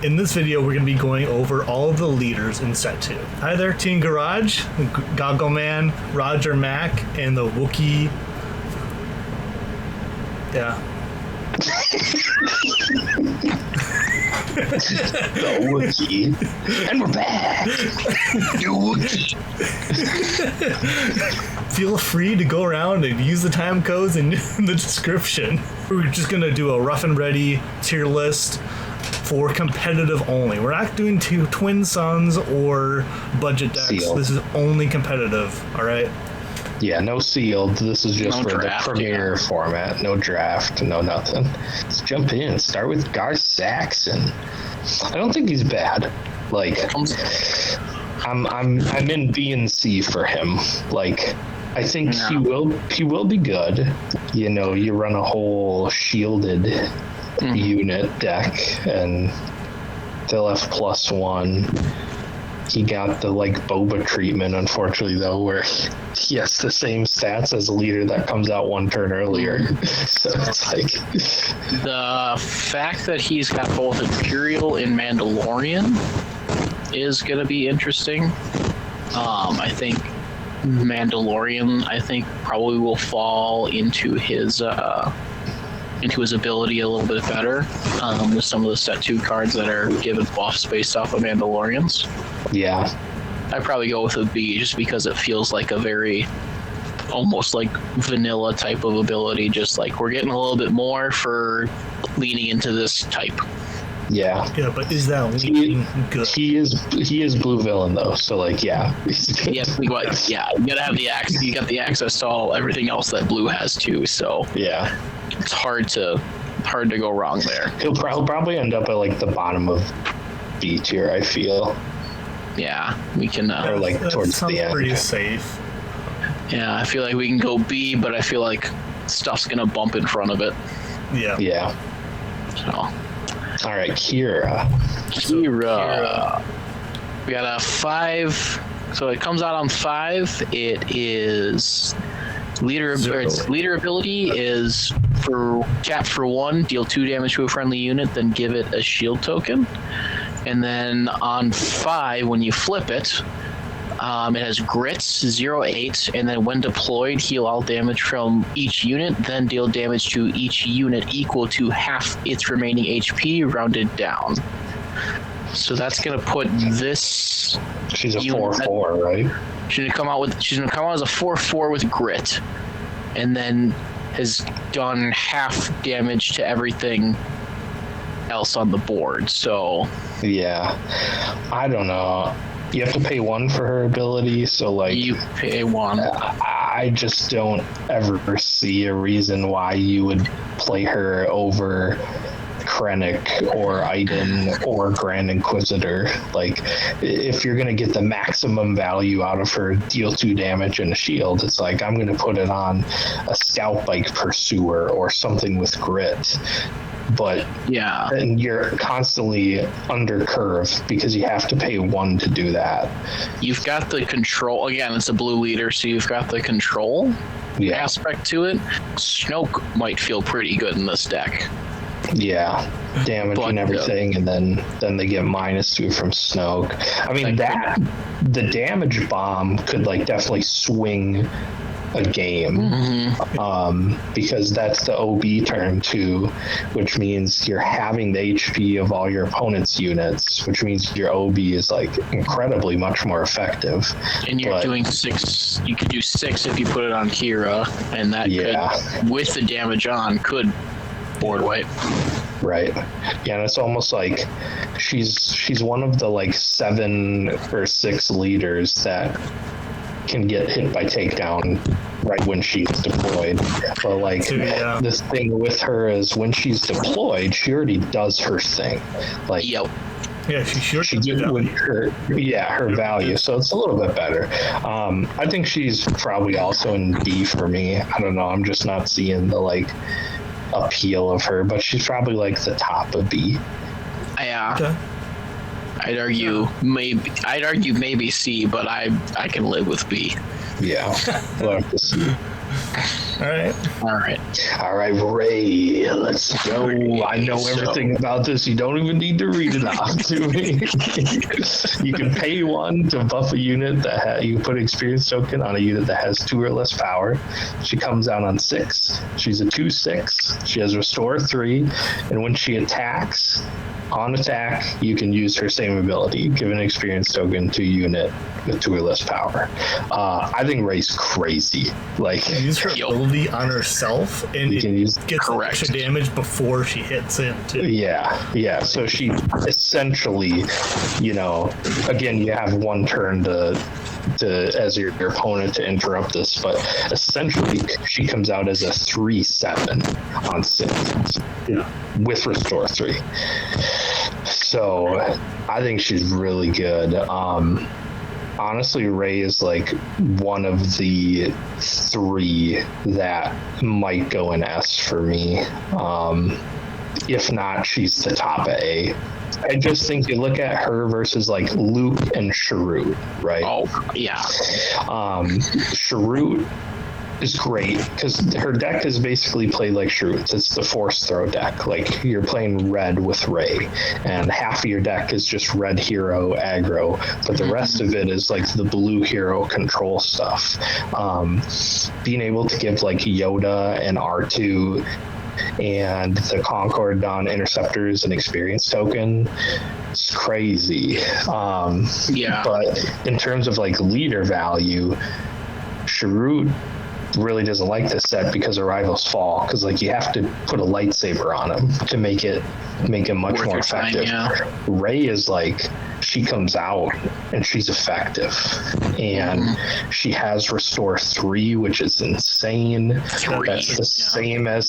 In this video, we're going to be going over all of the leaders in Set 2. Hi there, Team Garage, Goggle Man, Roger Mac, and the Wookiee. Yeah. The Wookiee. And we're back. New Wookiee. Feel free to go around and use the time codes in the description. We're just going to do a rough and ready tier list for competitive only. We're not doing Twin Suns or budget decks. Sealed. This is only competitive, all right? Yeah, no sealed. This is just No for draft, the premiere format. No draft, no nothing. Let's jump in. Start with Gar Saxon. I don't think he's bad. Like, I'm in B and C for him. Like, I think he will be good. You know, you run a whole shielded unit deck and they'll have +1. He got the like Boba treatment, unfortunately, though, where he has the same stats as a leader that comes out one turn earlier. So it's like The fact that he's got both Imperial and Mandalorian is going to be interesting. I think Mandalorian, probably will fall into his ability a little bit better with some of the Set 2 cards that are given buffs based off of Mandalorians. Yeah. I'd probably go with a B just because it feels like a very almost like vanilla type of ability, just like we're getting a little bit more for leaning into this type. Yeah. Yeah, but is that leaning good? He is blue villain though, so like yeah. You gotta have the access. You got the access to everything else that blue has too. So Yeah. it's hard to go wrong there. He'll probably end up at like the bottom of B tier, I feel. Yeah, we can. Or like That towards sounds the end. pretty safe. Yeah, I feel like we can go B, but I feel like stuff's gonna bump in front of it. Yeah. Yeah. So, All right, Kira. We got a 5. So it comes out on 5. It is its leader ability is for tap for 1, deal 2 damage to a friendly unit, then give it a shield token. And then on 5, when you flip it, it has grits 0-8, and then when deployed, heal all damage from each unit, then deal damage to each unit equal to half its remaining HP, rounded down. So that's gonna put this. She's a 4/4, right? She's gonna come out as a 4/4 with grit, and then has done half damage to everything else on the board. So Yeah. I don't know. You have to pay 1 for her ability, so like you pay 1. I just don't ever see a reason why you would play her over Krennic or Iden or Grand Inquisitor. Like, if you're gonna get the maximum value out of her, deal 2 damage and a shield, it's like I'm gonna put it on a Scout Bike Pursuer or something with grit. But Yeah. and you're constantly under curve because you have to pay 1 to do that. You've got the control. Again, it's a blue leader, so you've got the control aspect to it. Snoke might feel pretty good in this deck. Yeah, damage and everything, and then they get -2 from Snoke. I mean, the damage bomb could like definitely swing a game, because that's the OB term too, which means you're having the HP of all your opponent's units, which means your OB is like incredibly much more effective. And you're doing 6. You could do 6 if you put it on Kira, and that could, with the damage on, could board wipe. Right. Yeah, and it's almost like she's one of the like 7 or 6 leaders that can get hit by takedown right when she's deployed. But like this thing with her is when she's deployed, she already does her thing. Like Yep. Yeah, she did with her value, so it's a little bit better. I think she's probably also in B for me. I don't know, I'm just not seeing the like appeal of her, but she's probably like the top of B. Yeah. Okay. I'd argue maybe C, but I can live with B. Yeah. We'll have to see. All right. All right, Ray, let's go. I know everything about this. You don't even need to read it off to me. You can pay one to buff a unit that you put experience token on a unit that has 2 or less power. She comes out on 6. She's a 2/6. She has restore 3, and when she attacks, on attack, you can use her same ability. Give an experience token to a unit with 2 or less power. I think Ray's crazy. Like, use her ability on herself and you can use gets extra damage before she hits him too. Yeah. So she essentially, again, you have one turn to as your opponent to interrupt this, but essentially she comes out as a 3/7 on 6 with restore 3. So I think she's really good. Honestly, Ray is like one of the 3 that might go in S for me. If not, she's the top of A. I just think you look at her versus like Luke and Sharut, right? Oh, yeah. Sharut is great because her deck is basically played like Sharut's. It's the force throw deck. Like, you're playing red with Ray, and half of your deck is just red hero aggro, but the rest of it is like the blue hero control stuff. Being able to give like Yoda and R2 and the Concord on interceptors and experience token, it's crazy. But in terms of like leader value, Sharut really doesn't like this set because of Rivals Fall, because like you have to put a lightsaber on him to make it much more effective. Ray is like, she comes out and she's effective, and she has restore 3, which is insane. That's the same as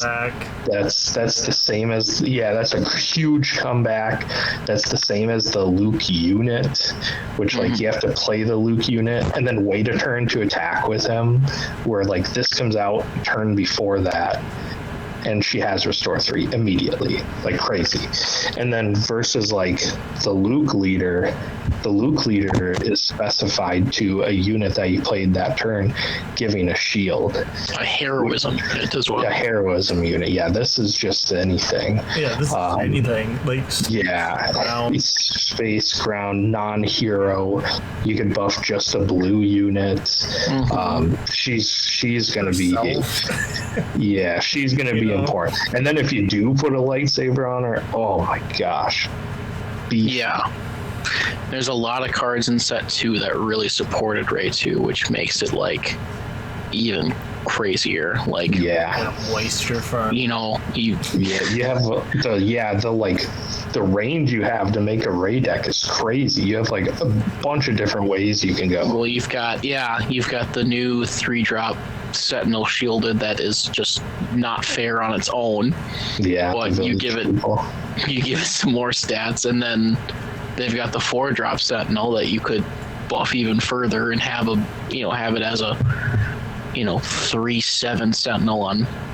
that's the same as that's a huge comeback. That's the same as the Luke unit, which like you have to play the Luke unit and then wait a turn to attack with him, where like this comes out turn before that, and she has restore 3 immediately, like crazy. And then versus like the Luke leader is specified to a unit that you played that turn, giving a shield. A heroism unit as well. A heroism unit. Yeah, this is just anything. Yeah, this is anything. Like, space, ground, non-hero. You can buff just a blue unit. She's gonna be she's gonna be important. And then if you do put a lightsaber on her, oh my gosh. There's a lot of cards in set 2 that really supported Ray 2, which makes it like even crazier. Like, moisture farm. You have the range you have to make a Ray deck is crazy. You have like a bunch of different ways you can go. Well, you've got the new 3-drop Sentinel shielded that is just not fair on its own. But you give it some more stats, and then they've got the 4-drop Sentinel that you could buff even further and have it as a 3/7 Sentinel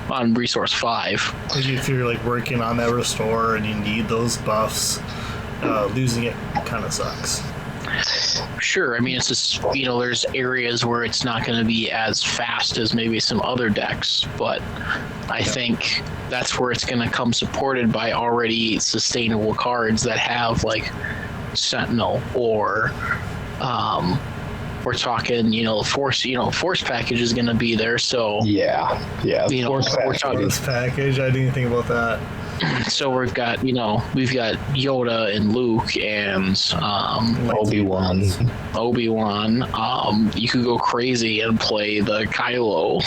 on resource 5. If you're like working on that restore and you need those buffs, losing it kind of sucks. Sure, I mean, it's just, there's areas where it's not going to be as fast as maybe some other decks, but I think that's where it's going to come supported by already sustainable cards that have like Sentinel, or we're talking, force package is going to be there. So Force package. I didn't think about that. So we've got Yoda and Luke and Obi-Wan. You could go crazy and play the Kylo,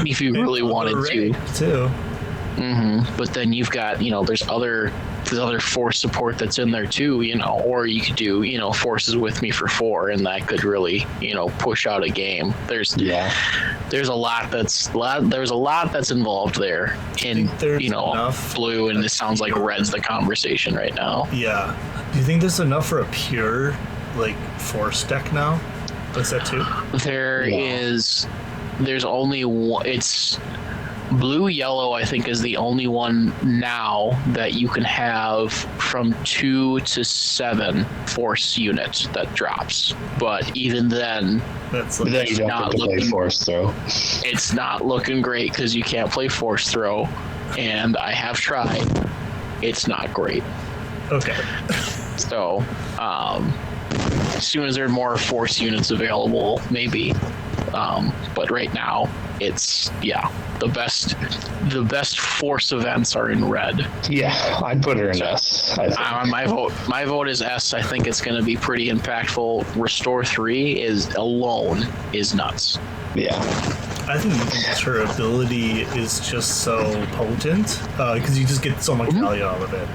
if you really wanted to. Too. But then you've got, there's other force support that's in there too, or you could do, forces with me for 4, and that could really, push out a game. There's a lot that's involved there in, blue, and it sounds like red's the conversation right now. Yeah. Do you think there's enough for a pure like force deck now? Is that 2? There's only one. It's blue yellow, I think, is the only one now that you can have from 2 to 7 force units that drops. But even then, That's But like then you don't get to play force throw. It's not looking great because you can't play force throw, and I have tried. It's not great. okay. So, as soon as there are more force units available, maybe. But right now, it's the best force events are in red. Yeah, I'd put her in S. I think. My vote is S. I think it's going to be pretty impactful. Restore 3 alone is nuts. Yeah. I think just her ability is just so potent because you just get so much value out of it.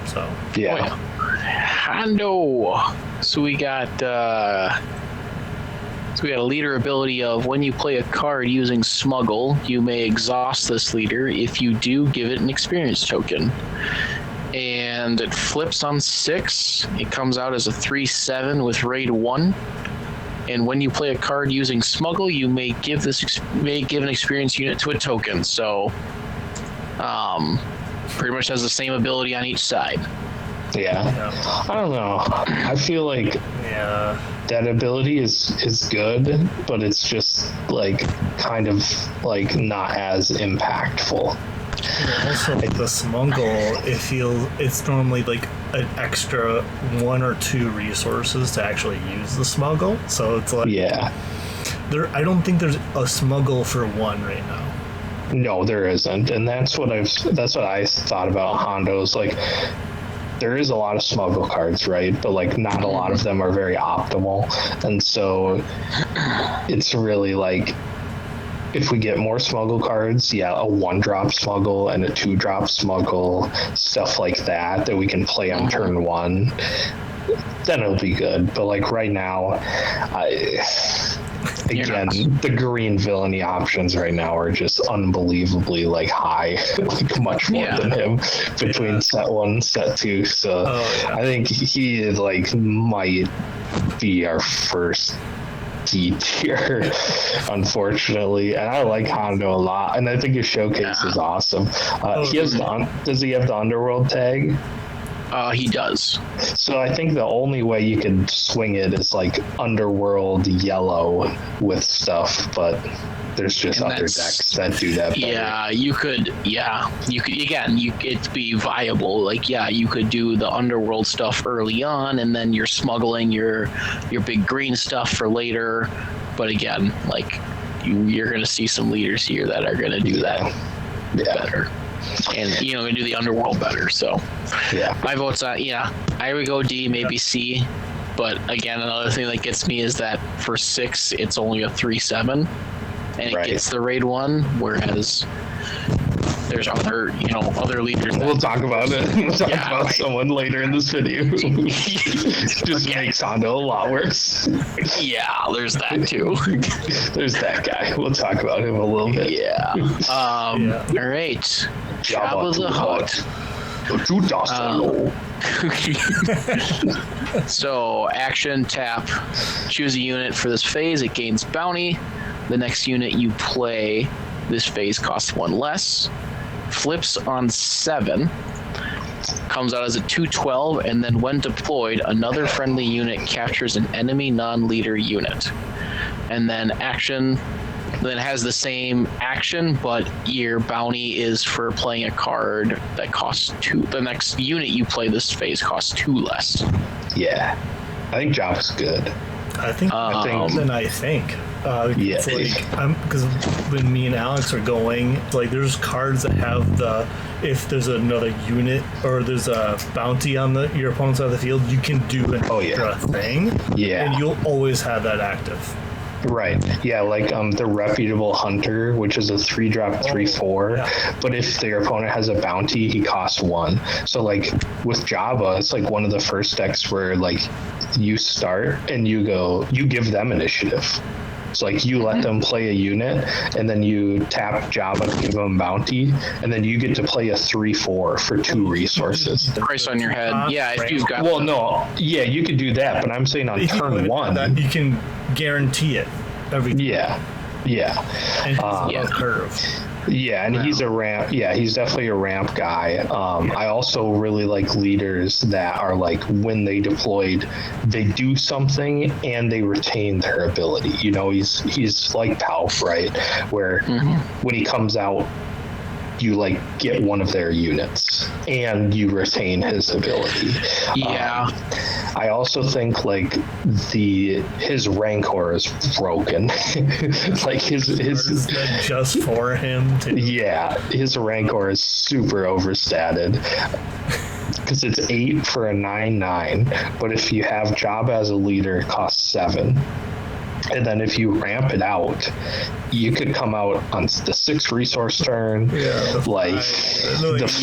So Yeah. Hondo. So we got a leader ability of when you play a card using Smuggle, you may exhaust this leader. If you do, give it an experience token. And it flips on 6. It comes out as a 3/7 with raid 1. And when you play a card using Smuggle, you may give an experience unit to a token. So, pretty much has the same ability on each side. Yeah. I don't know. I feel like that ability is good, but it's just like kind of like not as impactful. also like the smuggle, it's normally like an extra 1 or 2 resources to actually use the smuggle. So it's like I don't think there's a smuggle for 1 right now. No, there isn't, and that's what I thought about Hondo's. Like, there is a lot of smuggle cards, right? But like, not a lot of them are very optimal, and so it's really like, if we get more smuggle cards, a 1-drop smuggle and a 2-drop smuggle, stuff like that we can play on turn 1, then it'll be good. But like right now, the green villainy options right now are just unbelievably like high, like much more than him between set 1, set 2. So I think he like might be our first D tier, unfortunately. And I like Hondo a lot, and I think his showcase is awesome. Does he have the Underworld tag? He does. So I think the only way you could swing it is like Underworld yellow with stuff, but there's just other decks that do that better. You could again, it'd be viable. Like, you could do the Underworld stuff early on, and then you're smuggling your big green stuff for later. But again, like, you're going to see some leaders here that are going to do that better. And and do the Underworld better. So my vote's on I would go D, maybe C. But again, another thing that gets me is that for 6 it's only a 3/7, and it gets the raid 1, whereas there's other leaders. We'll talk about it. We'll talk about someone later in this video. Just makes Hondo a lot worse. Yeah, there's that too. There's that guy. We'll talk about him a little bit. All right. Jabba the Hutt. So, action, tap, choose a unit for this phase. It gains bounty. The next unit you play this phase costs 1 less. Flips on 7. Comes out as a 2/12, and then when deployed, another friendly unit captures an enemy non-leader unit. And then action, then has the same action, but your bounty is for playing a card that costs 2. The next unit you play this phase costs 2 less. Yeah, I think Jabba's good. I think. It's like, because when me and Alex are going, like, there's cards that have if there's another unit or there's a bounty on your opponent's side of the field, you can do an extra thing. Yeah. And you'll always have that active. Right. Yeah, like the Reputable Hunter, which is a 3-drop 3/4. Yeah. But if their opponent has a bounty, he costs 1. So like with Jabba, it's like one of the first decks where like you start and you give them initiative. So like you let them play a unit, and then you tap Jabba to give them bounty, and then you get to play a 3/4 for 2 resources. Price on your head. If you've got. Well, no. Yeah, you could do that, but I'm saying on turn 1, you can guarantee it every time. Yeah. And curve. Yeah, and he's a ramp. Yeah, he's definitely a ramp guy. I also really like leaders that are like, when they deployed, they do something and they retain their ability. You know, he's like Palp, right? Where when he comes out, you like get one of their units and you retain his ability. Yeah. I also think like his Rancor is broken. Like his just for him to. Yeah, his Rancor is super overstated. Because it's 8 for a 9/9, but if you have Jabba as a leader, it costs 7. And then if you ramp it out, you could come out on the 6 resource turn, the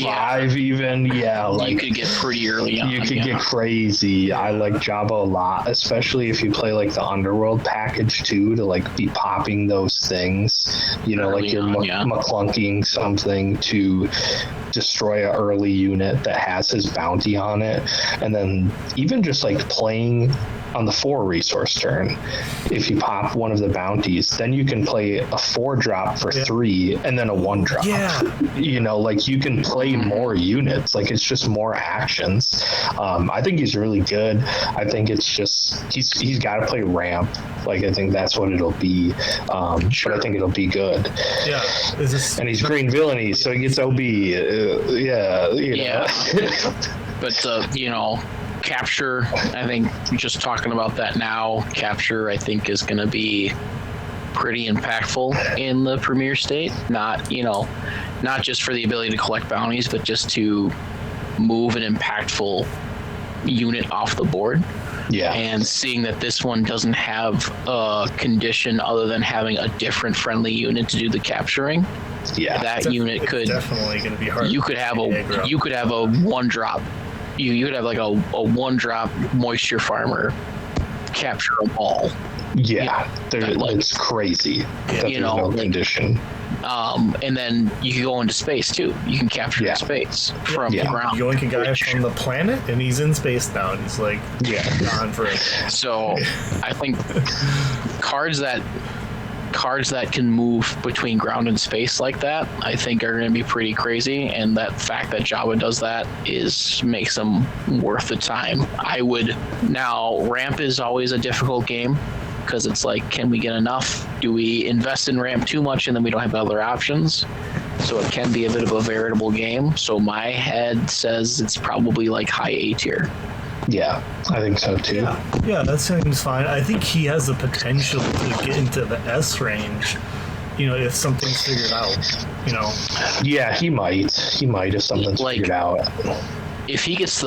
5 even. Yeah, like you could get pretty early on. You could get crazy. I like Jabba a lot, especially if you play like the Underworld package too, to like be popping those things. You know, like you're McClunking something to destroy an early unit that has his bounty on it, and then even just like playing on the 4 resource turn, if you pop one of the bounties, then you can play a 4-drop for 3 and then a 1-drop. You know, like you can play more units. Like it's just more actions. I think he's really good. I think it's just he's got to play ramp. Like I think that's what it'll be. But I think it'll be good. Yeah. And he's green villainy, so he gets OB. You know. But you know, capture, I think just talking about that now, capture I think is going to be pretty impactful in the Premier State. Not just for the ability to collect bounties, but just to move an impactful unit off the board. Yeah. And seeing that this one doesn't have a condition other than having a different friendly unit to do the capturing. Yeah. That unit could definitely going to be hard. You could have a 1-drop. You could have like a 1-drop moisture farmer capture them all. Yeah, it's crazy. You know, no condition. And then you can go into space too. You can capture space from the ground. You yoink a guy from the planet, and he's in space now, and he's like gone forever. So I think cards that can move between ground and space like that, I think are going to be pretty crazy. And that fact that Jabba does that makes them worth the time. Ramp is always a difficult game, because it's like, can we get enough? Do we invest in ramp too much and then we don't have other options? So it can be a bit of a veritable game. So my head says it's probably like high A tier. Yeah, I think so too. Yeah, that seems fine. I think he has the potential to get into the S range, you know, if something's figured out, you know. Yeah, he might if something's figured out. If he gets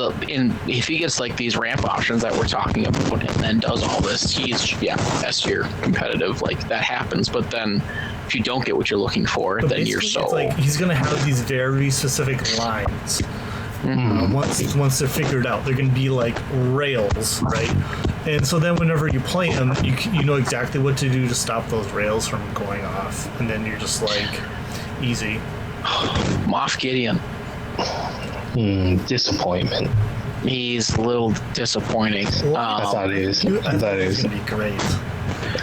like these ramp options that we're talking about and then does all this, he's S tier competitive. Like that happens, but then if you don't get what you're looking for, then you're so. It's like he's gonna have these very specific lines. Once they're figured out, they're going to be like rails, right? And so then whenever you play them, you know exactly what to do to stop those rails from going off, and then you're just like easy. Moff Gideon. Disappointment. He's a little disappointing. I thought he was going to be great.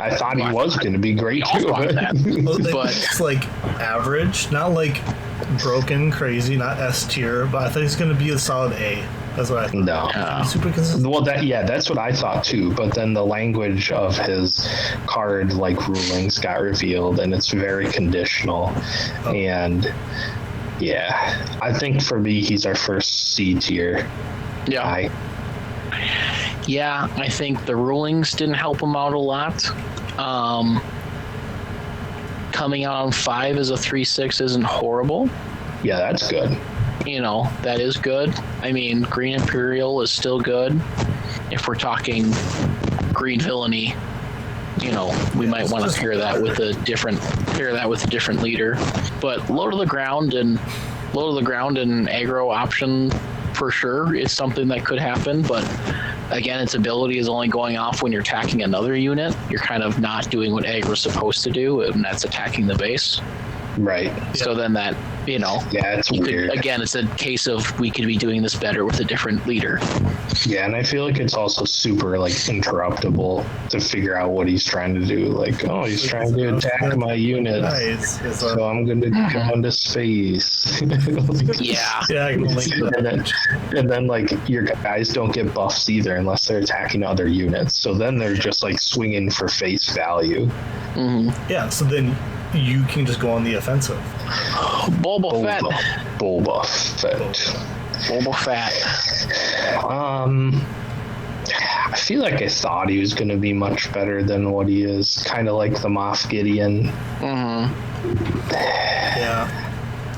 I thought he was going to be great too. But it's like average, not like broken, crazy, not S tier, but I thought he's going to be a solid A. That's what I thought. No. Super consistent. Well, that's what I thought too. But then the language of his card rulings got revealed, and it's very conditional. And yeah, I think for me, he's our first C tier guy. Yeah, I think the rulings didn't help him out a lot. Coming out on 5 as a 3/6 isn't horrible. Yeah, that's good. You know, that is good. I mean, Green Imperial is still good. If we're talking Green Villainy, you know, we might want to pair that with a different leader. But low to the ground and aggro option for sure is something that could happen, but again, its ability is only going off when you're attacking another unit. You're kind of not doing what aggro's supposed to do, and that's attacking the base. Right. So then that, Yeah, it's you weird. could, again, it's a case of we could be doing this better with a different leader. Yeah, and I feel like it's also super like interruptible to figure out what he's trying to do. Like, oh, he's trying to attack my unit, so I'm going to go into space. Yeah. Yeah, I can link that. And then like your guys don't get buffs either unless they're attacking other units. So then they're just like swinging for face value. Mm-hmm. Yeah, so then you can just go on the offensive. Boba Fett. Boba Fett. Boba Fett. I feel like I thought he was going to be much better than what he is. Kind of like the Moff Gideon. Mm-hmm. Yeah.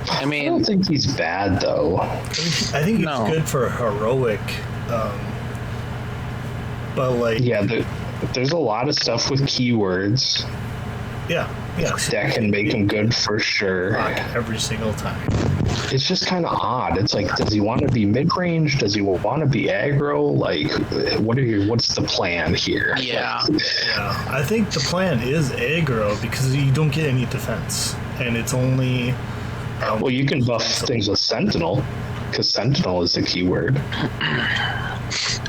I I don't think he's bad though. I think it's good for heroic, but like Yeah, there's a lot of stuff with keywords yeah, that can make him good for sure. every single time. It's just kind of odd. It's like, does he want to be mid-range? Does he want to be aggro? Like, what's the plan here? Yeah. Yeah, I think the plan is aggro because you don't get any defense, and it's only. Well, you can buff things with Sentinel, because Sentinel is the keyword.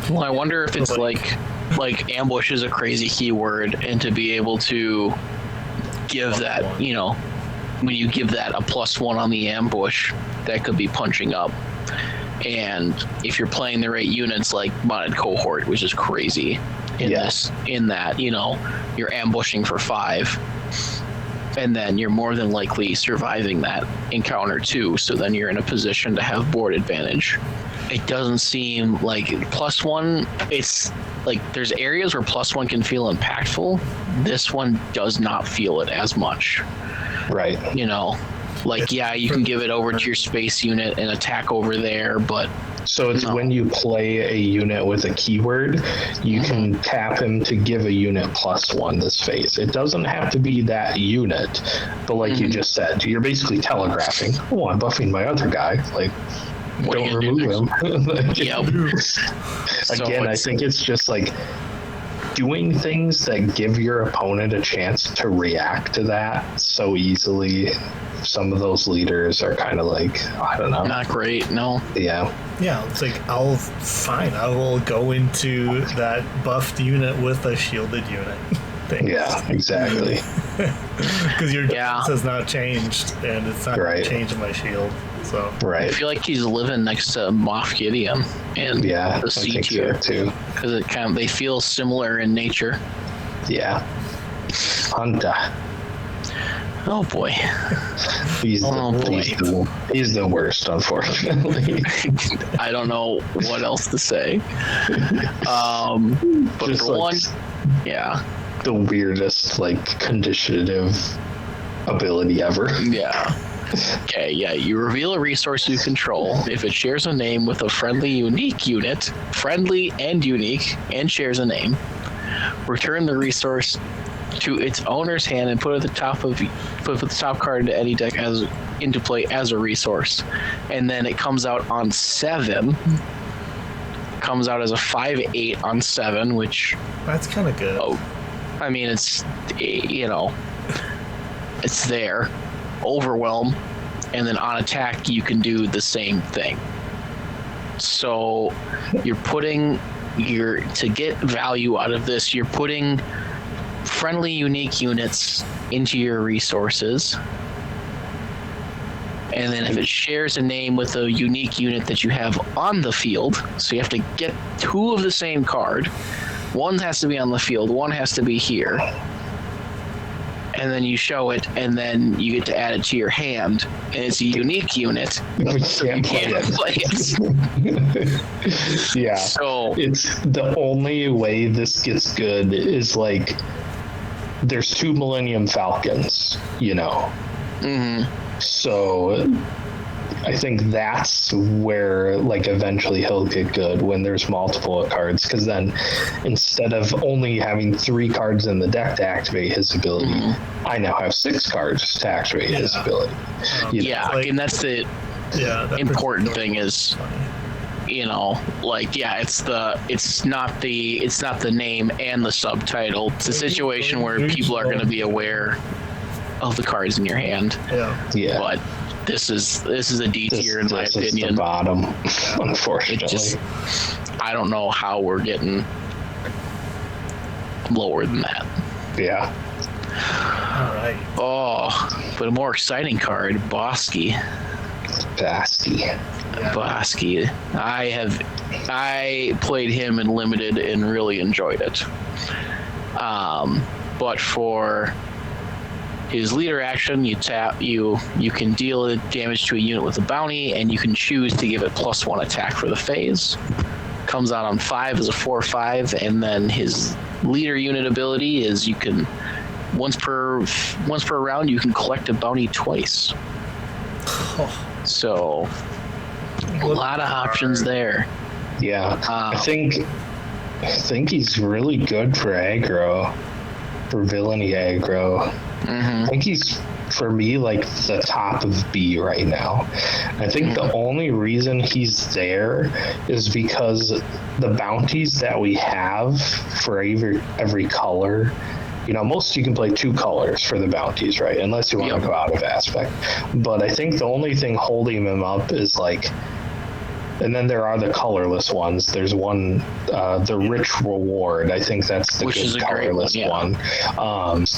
Well, I wonder if it's like ambush is a crazy keyword, and to be able to give that, when you give that a +1 on the ambush, that could be punching up. And if you're playing the right units like modded cohort, which is crazy in that, you're ambushing for 5. And then you're more than likely surviving that encounter too. So then you're in a position to have board advantage. It doesn't seem like +1. It's like there's areas where +1 can feel impactful. This one does not feel it as much. Right. You can give it over to your space unit and attack over there, but so it's when you play a unit with a keyword, you can tap him to give a unit +1 this phase. It doesn't have to be that unit, but like you just said, you're basically telegraphing, oh, I'm buffing my other guy. Like, don't remove him. Again, I think it's just like doing things that give your opponent a chance to react to that so easily. Some of those leaders are kind of like, I don't know. Not great, no. Yeah. Yeah, it's like, I will go into that buffed unit with a shielded unit. Yeah, exactly. Because your defense has not changed, and it's not changing my shield. So right. I feel like he's living next to Moff Gideon and the C tier too, because they feel similar in nature. Yeah. Hunter. Oh boy. He's the worst, unfortunately. I don't know what else to say. But just for one, the weirdest conditionative ability ever. Yeah. Okay, you reveal a resource you control. If it shares a name with a friendly unique unit, friendly and unique, and shares a name, return the resource to its owner's hand and put the top card into any deck into play as a resource. And then it comes out on 7. Comes out as a 5/8 on 7, which that's kind of good. I mean, it's it's there. Overwhelm, and then on attack you can do the same thing. So you're putting to get value out of this, you're putting friendly unique units into your resources, and then if it shares a name with a unique unit that you have on the field, so you have to get 2 of the same card, one has to be on the field, one has to be here, and then you show it, and then you get to add it to your hand, and it's a unique unit, so you can't play it. Yeah. So it's the only way this gets good is there's 2 Millennium Falcons, So I think that's where eventually he'll get good, when there's multiple cards, because then instead of only having 3 cards in the deck to activate his ability, I now have 6 cards to activate his ability. And that's the important thing is it's not the name and the subtitle. It's a situation where people are going to be aware of the cards in your hand. Yeah. But this is a D tier in my opinion. This is the bottom, unfortunately. I don't know how we're getting lower than that. Yeah. All right. Oh, but a more exciting card, Bosky. I played him in limited and really enjoyed it. But for his leader action, you can deal damage to a unit with a bounty, and you can choose to give it +1 attack for the phase. Comes out on 5 as a 4/5, and then his leader unit ability is you can once per round you can collect a bounty twice. So a lot of options there. Yeah, I think he's really good for aggro, for villainy aggro. I think he's, for me, like the top of B right now. I think the only reason he's there is because the bounties that we have for every color, you know, most you can play 2 colors for the bounties, right? Unless you want to go out of aspect. But I think the only thing holding him up is like, and then there are the colorless ones. There's one, the Rich Reward. I think that's the good colorless one.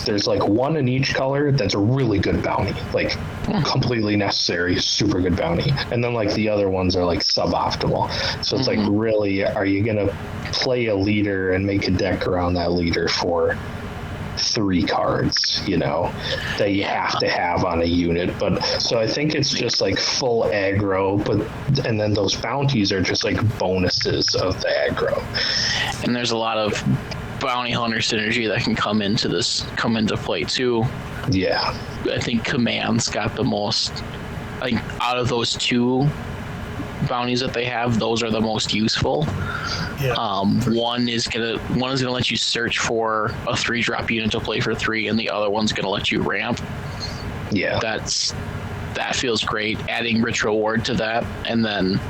There's like one in each color that's a really good bounty, like completely necessary, super good bounty. And then like the other ones are like suboptimal. So it's like, really, are you going to play a leader and make a deck around that leader for 3 cards, you know, that you have to have on a unit? But so I think it's just like full aggro, and then those bounties are just like bonuses of the aggro. And there's a lot of bounty hunter synergy that can come into play too. Yeah, I think Command's got the most, like, out of those 2 bounties that they have, those are the most useful. One is gonna let you search for a 3-drop unit to play for 3, and the other one's gonna let you ramp. Yeah, that feels great. Adding Rich Reward to that, and then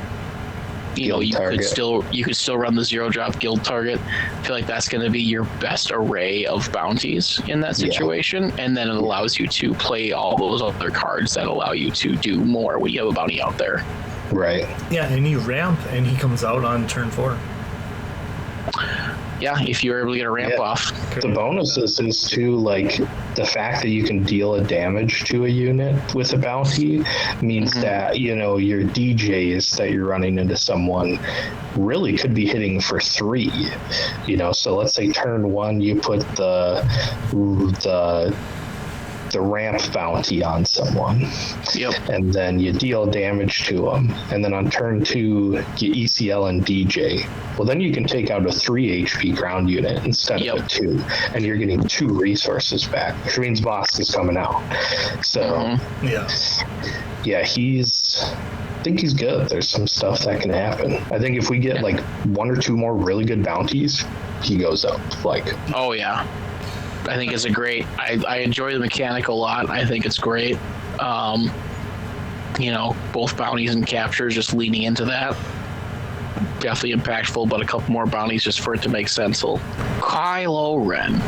you could still run the 0-drop guild target. I feel like that's gonna be your best array of bounties in that situation, and then it allows you to play all those other cards that allow you to do more when you have a bounty out there. Right. Yeah, and you ramp, and he comes out on turn 4. Yeah, if you're able to get a ramp off. The bonuses is too, like, the fact that you can deal a damage to a unit with a bounty means that, you know, your DJs that you're running into someone really could be hitting for 3, you know. So let's say turn 1 you put the ramp bounty on someone. And then you deal damage to them. And then on turn 2, you ECL and DJ. Well, then you can take out a 3 HP ground unit instead of a 2. And you're getting 2 resources back, which means boss is coming out. So, yeah, I think he's good. There's some stuff that can happen. I think if we get like 1 or 2 more really good bounties, he goes up. Like, oh, yeah. I think it's a great. I enjoy the mechanic a lot. I think it's great. You know, both bounties and captures, just leaning into that. Definitely impactful, but a couple more bounties just for it to make sense. So, Kylo Ren.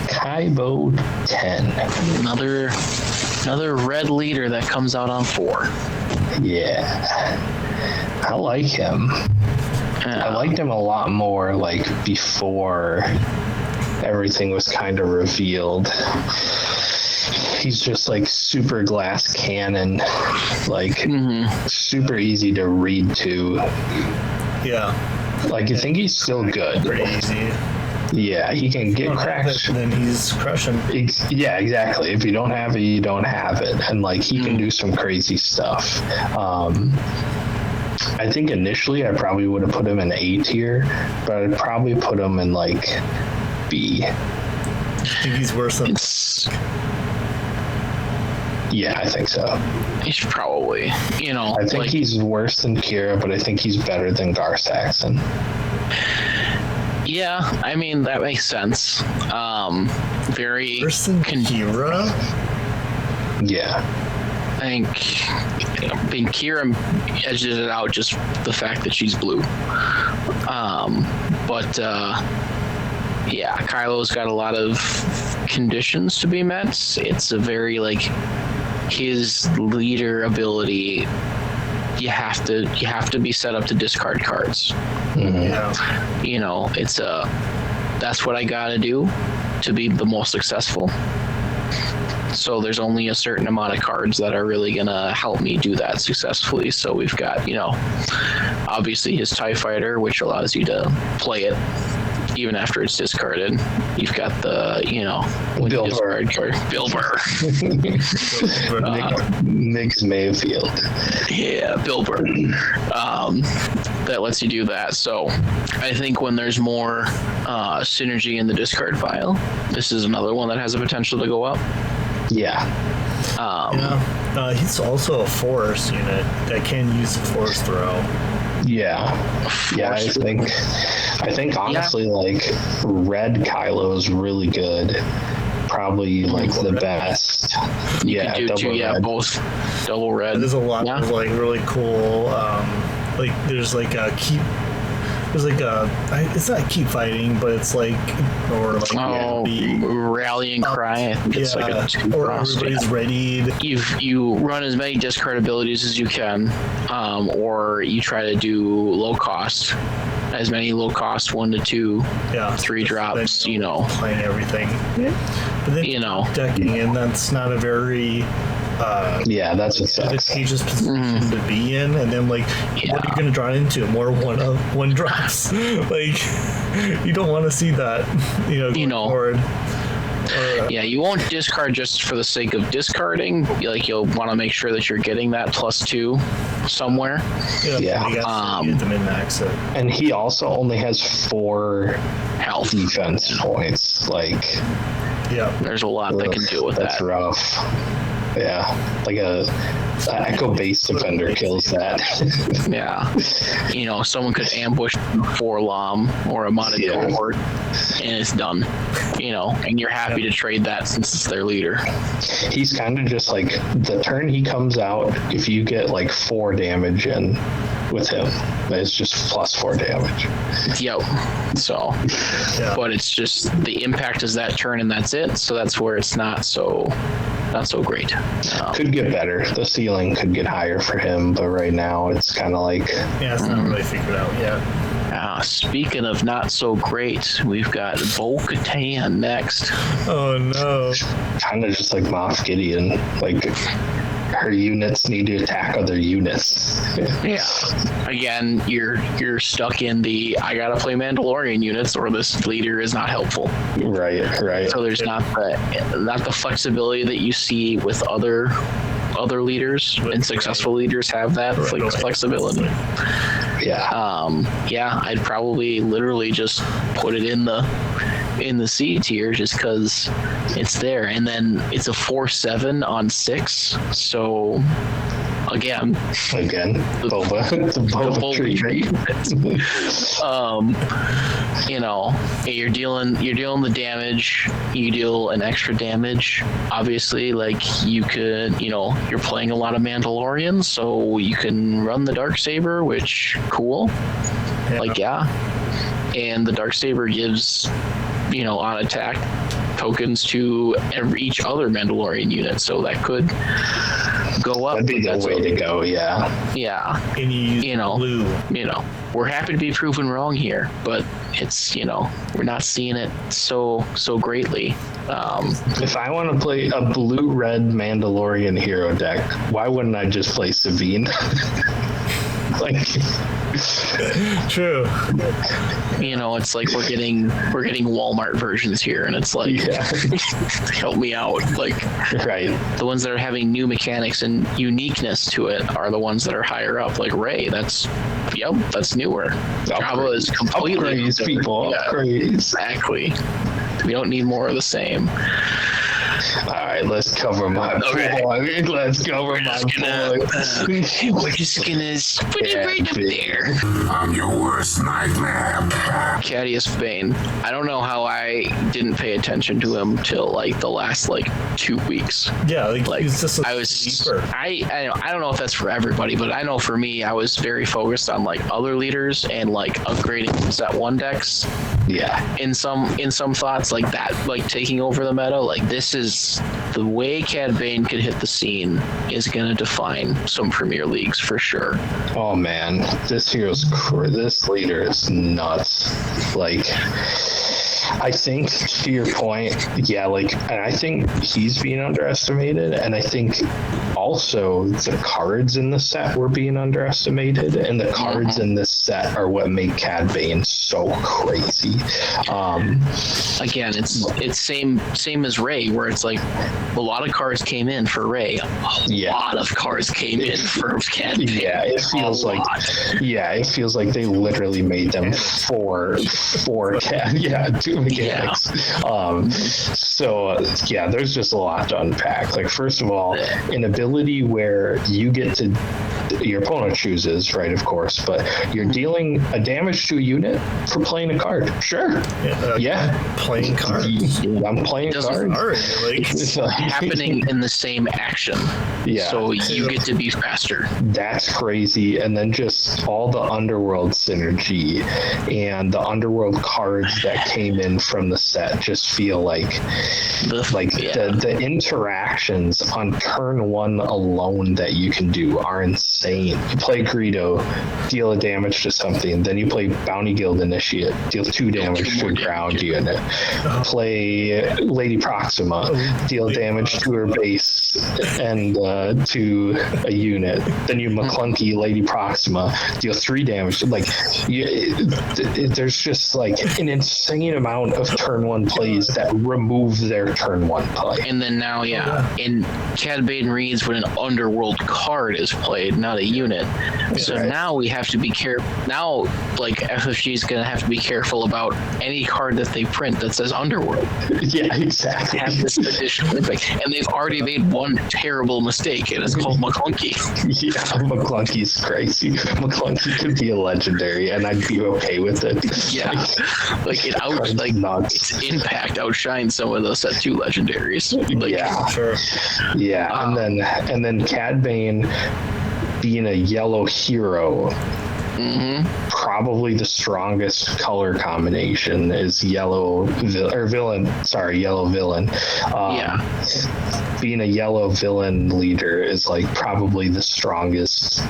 Kybo 10. Another red leader that comes out on 4. Yeah. I like him. I liked him a lot more, like, before everything was kind of revealed. He's just like super glass cannon, like super easy to read to. Yeah. Like, I think he's still good. Pretty easy. Yeah, he can get cracks. Then he's crushing. Yeah, exactly. If you don't have it, you don't have it. And like, he can do some crazy stuff. I think initially I probably would have put him in A tier, but I'd probably put him in like B. I think he's worse than. Yeah, I think so. He's probably, you know. I think he's worse than Kira, but I think he's better than Gar Saxon. Yeah, I mean, that makes sense. Very worse than Kira? Yeah. I think Kira edges it out just the fact that she's blue. But yeah, Kylo's got a lot of conditions to be met. It's a very like his leader ability. You have to be set up to discard cards. Yeah. You know, it's that's what I gotta do to be the most successful. So there's only a certain amount of cards that are really gonna help me do that successfully. So we've got, you know, obviously his TIE Fighter, which allows you to play it even after it's discarded. You've got the, you know, Bill discard card. Bill Burr. Mix Mayfield. Yeah, Bill Burr. That lets you do that. So I think when there's more synergy in the discard pile, this is another one that has the potential to go up. Yeah. He's also a force unit that can use the force throw. Yeah. Yeah, I think honestly, like, red Kylo is really good. Probably like the best. Yeah, you can do red. both double red. There's a lot of like really cool like there's like a keep there's like a it's not keep fighting, but it's like or like rallying cry. I think it's like a two or cross, everybody's readied. You run as many discard abilities as you can, or you try to do low cost, as many low cost 1 to 2, 3 drops. You know, playing everything. But then you know, decking, and that's not a very that's what sucks. advantageous position to be in. And then like what are you going to draw into? More one drops. Like you don't want to see that. You know. Forward. Yeah, you won't discard just for the sake of discarding. Like you'll want to make sure that you're getting that +2 somewhere. Yeah. You get the min-max it. And he also only has 4 health defense points. Like, there's a lot that can do with that's that. Rough. Yeah, like a Echo base defender kills that. Yeah, you know, someone could ambush 4 LOM or a modded cohort, and it's done. You know, and you're happy to trade that since it's their leader. He's kind of just like the turn he comes out. If you get like 4 damage in with him, it's just +4 damage. Yep. So, but it's just the impact is that turn and that's it. So that's where it's not so great. Could get better. The ceiling could get higher for him, but right now it's kind of like it's not really figured out yet. Speaking of not so great, we've got Bo-Katan next. Oh no! Kind of just like Moff Gideon, like her units need to attack other units. Yeah. Again, you're stuck in the I gotta play Mandalorian units or this leader is not helpful. Right. So there's not the flexibility that you see with other leaders, and successful leaders have that flexibility. I'd probably literally just put it in the C tier just because it's there, and then it's a 4/7 on 6. So again, the Boba treatment. You know, you're dealing the damage. You deal an extra damage. Obviously, like you could, you know, you're playing a lot of Mandalorians, so you can run the Darksaber, which cool. And the Darksaber gives, you know, on attack tokens to each other Mandalorian unit, so that could go up. That'd be the way to go. Yeah. And you know, blue. You know, we're happy to be proven wrong here, but it's, you know, we're not seeing it so greatly. If I want to play a blue-red Mandalorian hero deck, why wouldn't I just play Sabine? Like, true. You know, it's like we're getting Walmart versions here, and it's like, help me out. Like, the ones that are having new mechanics and uniqueness to it are the ones that are higher up. Like Rey, that's newer. Jabba is completely upgrades, people. Upgrades. Exactly. We don't need more of the same. All right, let's cover my boy. Let's cover my boy. We're just gonna put it right up there. I'm your worst nightmare. Cadius Bane. I don't know how I didn't pay attention to him till like the last 2 weeks. Yeah, like he's just a I was sleeper. I don't know if that's for everybody, but I know for me, I was very focused on other leaders and upgrading set 1 decks. Yeah. In some thoughts like that, taking over the meta, this is the way Cad Bane could hit the scene is gonna define some Premier Leagues for sure. Oh man, this leader is nuts. I think to your point, yeah, and I think he's being underestimated, and I think also the cards in the set were being underestimated, and the cards in this set are what make Cad Bane so crazy. Again, it's same as Ray, where it's a lot of cards came in for Ray, a lot of cards came in for Cad Bane. Yeah, it feels like they literally made them for Cad. Yeah, 2 mechanics. Yeah. There's just a lot to unpack. First of all, an ability where you get to, your opponent chooses, right, of course, but you're dealing a damage to a unit for playing a card. Sure. Playing cards. I'm playing cards. It's happening in the same action. Yeah. So you get to be faster. That's crazy. And then just all the Underworld synergy and the Underworld cards that came in from the set just feel the interactions on turn 1 alone that you can do are insane. You play Greedo, deal a damage to something, then you play Bounty Guild Initiate, deal 2 damage to a ground unit. Play Lady Proxima, deal damage to her base and to a unit. Then you McClunky Lady Proxima, deal 3 damage. There's just an insane amount of turn 1 plays that remove their turn 1 play. And then now, in Cad Bane reads when an Underworld card is played, not a unit. So now we have to be careful. Now, FFG is going to have to be careful about any card that they print that says Underworld. Yeah, exactly. Have this additional impact. And they've already made one terrible mistake, and it's called McClunky. Yeah, McClunky's crazy. McClunky could be a legendary, and I'd be okay with it. Yeah, its impact outshines some of those set 2 legendaries. Sure. Yeah, and then Cad Bane being a yellow hero. Probably the strongest color combination is yellow villain. Being a yellow villain leader is probably the strongest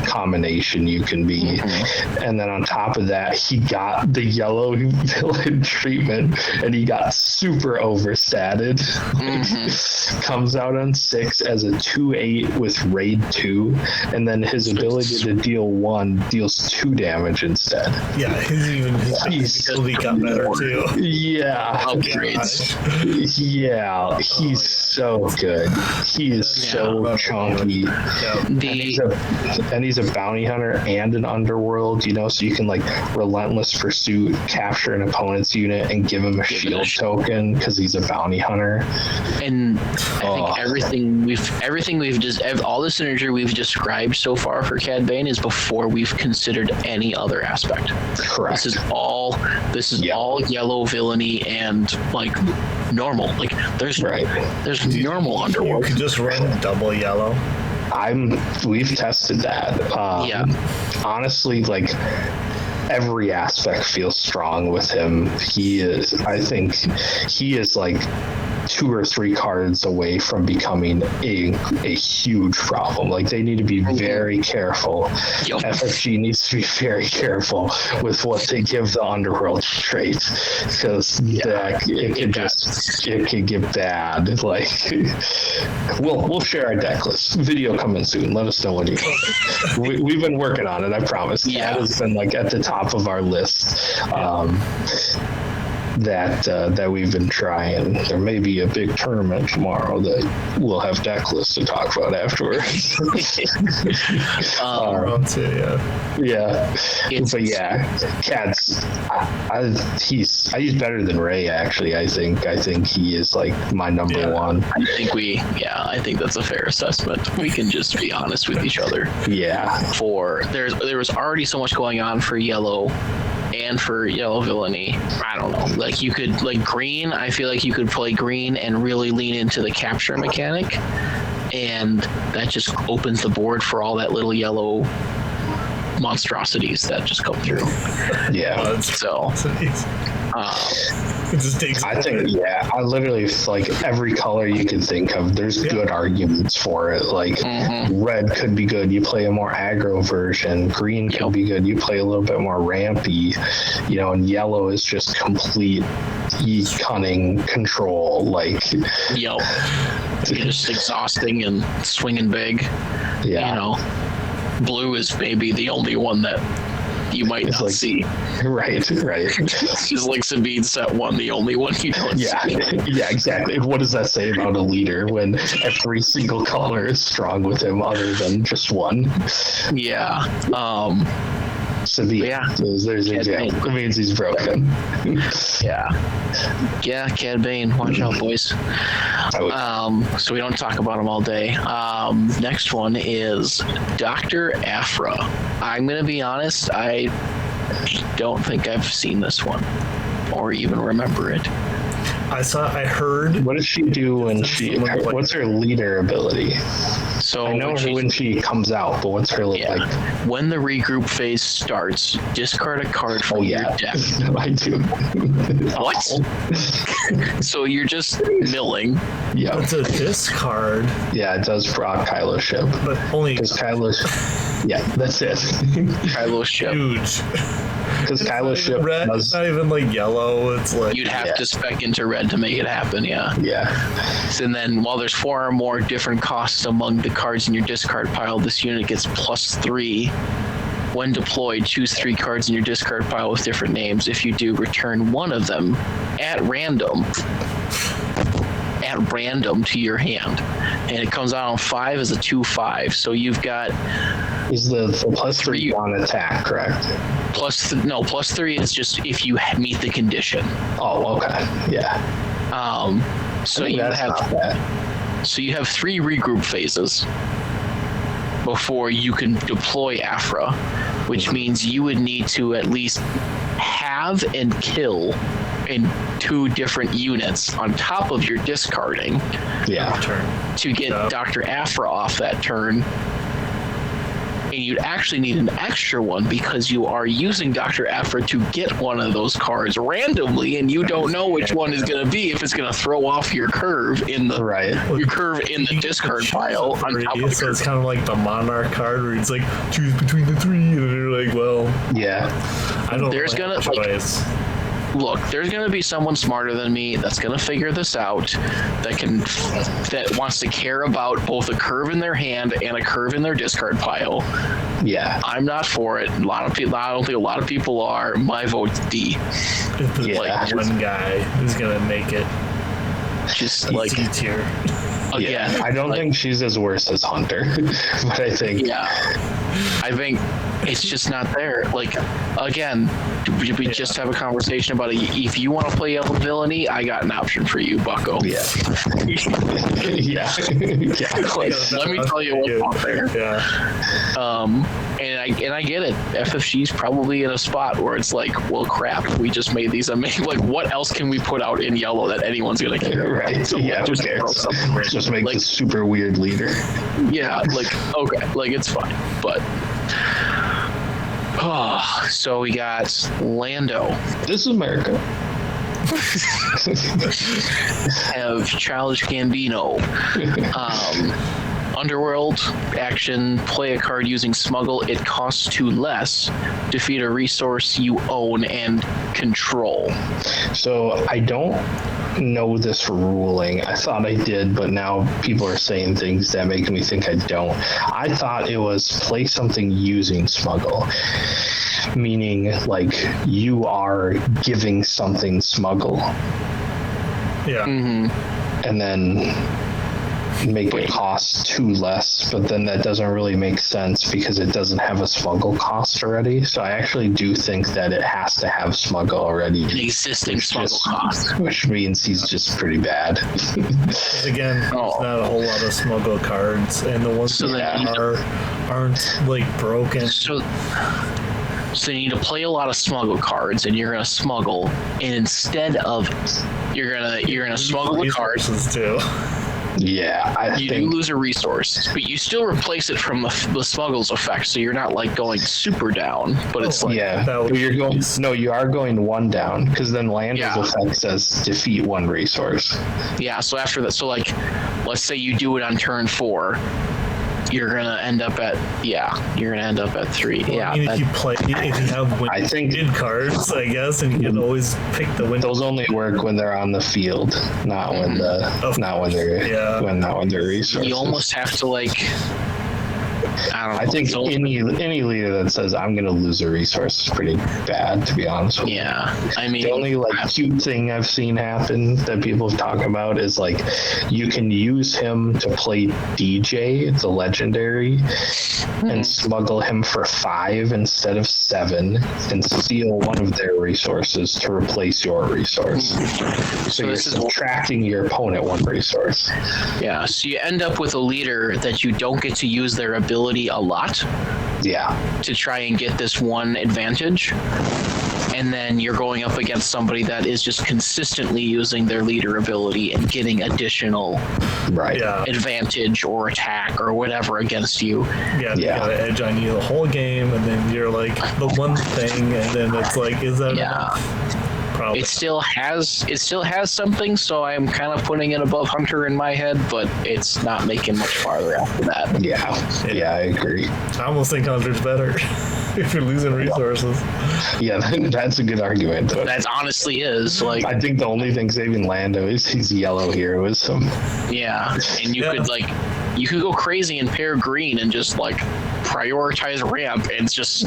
combination you can be. And then on top of that, he got the yellow villain treatment, and he got super overstated. Comes out on 6 as a 2/8 with raid 2, and then his ability to deal 1 deals 2 damage instead. Yeah, his ability got better too. Yeah. Upgrades. Yeah, he's so good. He is so chunky. And he's a bounty hunter and an Underworld, so you can Relentless Pursuit, capture an opponent's unit and give him a shield token because he's a bounty hunter. And I think all the synergy we've described so far for Cad Bane is before we've considered any other aspect. Correct. This is all yellow villainy and normal. There's normal Underworld. You could just run double yellow. We've tested that. Honestly, every aspect feels strong with him. I think he is 2 or 3 cards away from becoming a huge problem. They need to be very careful. FFG needs to be very careful with what they give the Underworld traits, because it could get bad. We'll share our deck list. Video coming soon. Let us know when you. We've been working on it. I promise. Cat has been at the top of our list. that we've been trying. There may be a big tournament tomorrow that we'll have deck lists to talk about afterwards. Yeah. But yeah, Cad's he's better than Ray, actually. I think he is like my number one. I think that's a fair assessment. We can just be honest with each other. Yeah. There was already so much going on for yellow and for yellow villainy. I don't know. Like you could green, I feel like you could play green and really lean into the capture mechanic, and that just opens the board for all that little yellow monstrosities that just come through. Yeah. So it just takes. I think I literally like every color you can think of. There's good arguments for it. Like red could be good. You play a more aggro version. Green could be good. You play a little bit more rampy. And yellow is just complete cunning control. Like just exhausting and swinging big. Yeah. Blue is maybe the only one that you might not see. Right. Just like Sabine set one, the only one you don't see. Yeah, exactly. What does that say about a leader when every single color is strong with him other than just one? Yeah. Sabine. There's an example. It means he's broken. Yeah, Cad Bane. Watch out, boys. So we don't talk about him all day. Next one is Dr. Aphra. I'm gonna be honest, I don't think I've seen this one or even remember it. I heard. What does she do when what's her leader ability? So I know when she comes out, but what's her like? When the regroup phase starts, discard a card from your deck. I do. What? So you're just milling. Yeah. It's a discard. Yeah, it does proc Kylo's ship. But only because Kylo's. Yeah, that's it. Kylo's ship. Huge. Because Kylo's ship red, does... It's not even like yellow. It's like you'd have to spec into red to make it happen. Yeah. And then while there's 4 or more different costs among the cards in your discard pile, this unit gets +3. When deployed, choose 3 cards in your discard pile with different names. If you do, return one of them at random to your hand. And it comes out on 5 as a 2/5. So you've got... Is the +3 on attack, correct? +3 is just if you meet the condition. Oh, okay. Yeah. So you have 3 regroup phases before you can deploy Aphra, which means you would need to at least have and kill in 2 different units on top of your discarding to get Dr. Aphra off that turn. And you'd actually need an extra one because you are using Dr. Aphra to get one of those cards randomly, and you don't know which one is going to be, if it's going to throw off your curve in the your curve in the discard pile on top of the So curve. it's kind of like the Monarch card where it's like choose between the 3, and you're like, well, I don't. There's really gonna have a choice. Look, there's going to be someone smarter than me that's going to figure this out, that wants to care about both a curve in their hand and a curve in their discard pile. Yeah. I'm not for it. A lot of people, I don't think a lot of people are. My vote's D. If there's one guy who's going to make it just like easier. Again, I don't think she's as worse as Hunter, but I think it's just not there. Like, again, we just have a conversation about it. If you want to play yellow villainy, I got an option for you, bucko. Yeah. Like, let me tell you what's out there. And I get it. FFG's probably in a spot where it's like, well, crap, we just made these amazing. Like, what else can we put out in yellow that anyone's gonna care? Right. So Who cares? Just make this super weird leader. Yeah. Like, okay. Like, it's fine. But so we got Lando. This is America. Have Childish Gambino. Underworld action, play a card using smuggle. It costs 2 less. Defeat a resource you own and control. So I don't know this ruling. I thought I did, but now people are saying things that make me think I don't. I thought it was play something using smuggle. meaning like you are giving something smuggle. Yeah. And then make it cost 2 less, but then that doesn't really make sense because it doesn't have a smuggle cost already. So I actually do think that it has to have smuggle already. An existing smuggle cost. Which means he's just pretty bad. Again, there's not a whole lot of smuggle cards, and the ones that aren't like broken. So you need to play a lot of smuggle cards, and you're gonna smuggle, and instead of you're gonna smuggle the cards too. Yeah, you do lose a resource, but you still replace it from the smuggle's effect, so you're not like going super down. But it's like you are going 1 down because then Lando's effect says defeat 1 resource. Yeah, so after that, so like, let's say you do it on turn 4. You're gonna end up at 3. Well, yeah, I mean, if you have win cards, I guess, and you can always pick the win. Those only work when they're on the field, not when they're resources. You almost have to like. I don't know. I think any leader that says I'm going to lose a resource is pretty bad, to be honest with you. Yeah, I mean, the only cute thing I've seen happen that people have talked about is like you can use him to play DJ, the legendary, and smuggle him for 5 instead of 7, and steal 1 of their resources to replace your resource. So you're subtracting your opponent 1 resource. Yeah, so you end up with a leader that you don't get to use their ability a lot. Yeah. To try and get this 1 advantage. And then you're going up against somebody that is just consistently using their leader ability and getting additional advantage or attack or whatever against you. Yeah, they got an edge on you the whole game, and then you're like the one thing, and then it's like, is that enough? Probably. It still has something, so I'm kind of putting it above Hunter in my head, but it's not making much farther after that. Yeah, I agree. I almost think Hunter's better if you're losing resources. Yeah, that's a good argument. That honestly is like. I think the only thing saving Lando is his yellow heroism. Yeah, and you could go crazy and pair green and just like prioritize ramp and just